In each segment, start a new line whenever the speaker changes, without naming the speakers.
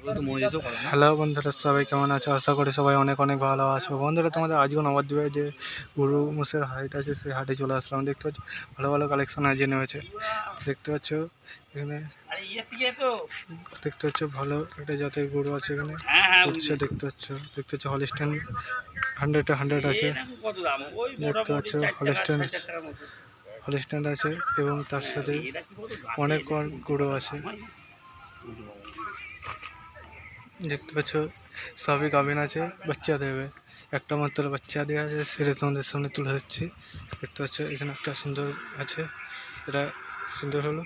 Hello বন্ধুরা, সবাই কেমন আছো? আশা করি সবাই অনেক অনেক ভালো আছো। বন্ধুরা, তোমাদের আজকে নবদ্বীপে যে গরু মোষের হাট আছে, সেই হাটে চলে আসলাম। দেখতে পাচ্ছ ভালো ভালো কালেকশন আজকে নেমেছে। দেখতে পাচ্ছ এখানে, দেখতে পাচ্ছ ভালো একটা জাতের গরু আছে এখানে উঠছে। দেখতে পাচ্ছ হলস্টাইন 100 আছে। দেখতে পাচ্ছ হলস্টাইন আছে এবং তার সাথে অনেক গরু আছে। দেখতে পাচ্ছ সবই গাভিন আছে, বাচ্চা দেবে। একটা মাত্র বাচ্চা দেওয়া আছে, সেটা তোমাদের সামনে তুলে ধরছি। দেখতে পাচ্ছ এখানে একটা সুন্দর আছে, এটা সুন্দর হলো,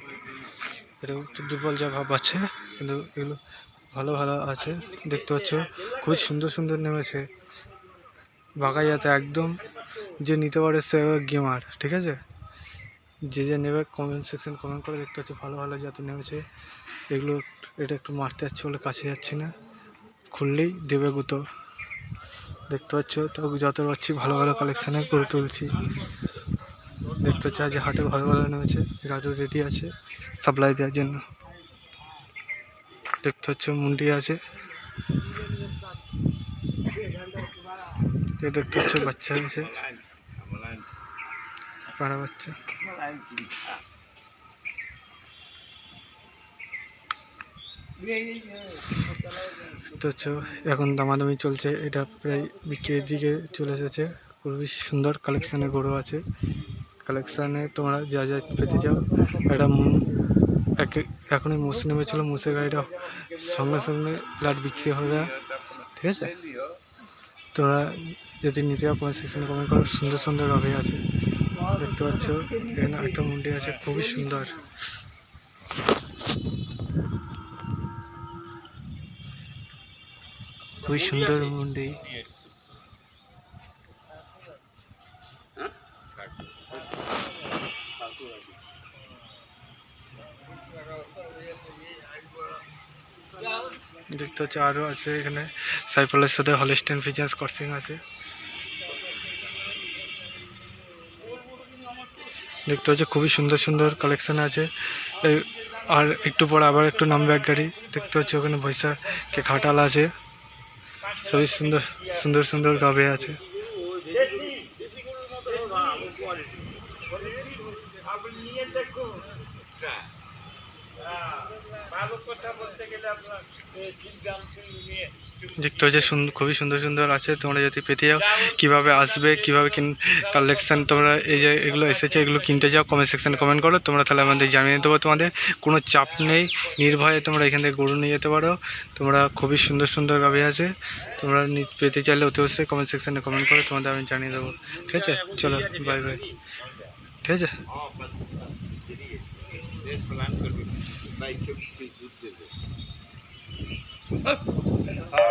এটা একটু দুর্বল যা ভাব আছে, কিন্তু এগুলো ভালো ভালো আছে। দেখতে পাচ্ছ খুব সুন্দর সুন্দর নেমেছে বাগাইয়াতে, একদম যে নিতে পারে সে গেমার। ঠিক আছে, যে নেবে কমেন্ট সেকশন কমেন্ট করে। দেখতে পাচ্ছ ভালো ভালো জাতের নেমেছে এগুলো। এটা একটু মারতে যাচ্ছে বলে কাছে যাচ্ছি না, খুললেই দেবে গুঁতো। দেখতে পাচ্ছ তো যত পাচ্ছি ভালো ভালো কালেকশানে করে তুলছি। দেখতে পাচ্ছ আজ হাটে ভালো ভালো নেমেছে, গাড়ি রেডি আছে সাপ্লাই দেওয়ার জন্য। দেখতে পাচ্ছ মুন্ডি আছে, দেখতে পাচ্ছ বাচ্চা আছে, পাড়া বাচ্চা। তো এখন দামাদামি চলছে, এটা প্রায় বিক্রির দিকে চলে এসেছে। খুবই সুন্দর কালেকশানে গরু আছে। কালেকশানে তোমরা যা যা পেতে চাও, এটা এখনই মোষ নেমেছিল, মোষের গাড়িটা সঙ্গে সঙ্গে লাট বিক্রি হয়ে যায়। ঠিক আছে, তোমরা যদি নিতে চাও কমেন্ট সেকশনে কমেন্ট করো। সুন্দর সুন্দর গাভী আছে। দেখতে পাচ্ছ এখানে একটা মুন্ডি আছে, খুবই সুন্দর। খুবই সুন্দর মুন্ডি। দেখতে হচ্ছে আরও আছে এখানে, সাইফলের সাথে হলস্টাইন ফিচার্স ক্রসিং আছে। দেখতে হচ্ছে খুবই সুন্দর সুন্দর কালেকশান আছে। আর একটু পরে আবার একটু নামবে এক গাড়ি। দেখতে হচ্ছে ওখানে বৈশাখে খাটাল আছে, সবই সুন্দর সুন্দর সুন্দর গাভী আছে। দেখতে হচ্ছে খুবই সুন্দর সুন্দর আছে। তোমরা যদি পেতে যাও, কীভাবে আসবে, কীভাবে কালেকশান তোমরা এই যে এগুলো এসেছে এগুলো কিনতে যাও, কমেন্ট সেকশানে কমেন্ট করো। তোমরা তাহলে আমাদের জানিয়ে দেবো। তোমাদের কোনো চাপ নেই, নির্ভয়ে তোমরা এখান থেকে গরু নিয়ে যেতে পারো। তোমরা খুবই সুন্দর সুন্দর গাভী আছে, তোমরা পেতে চাইলে অতি অবশ্যই কমেন্ট সেকশানে কমেন্ট করো, তোমাদের আমি জানিয়ে দেবো। ঠিক আছে, চলো বাই বাই। ঠিক আছে।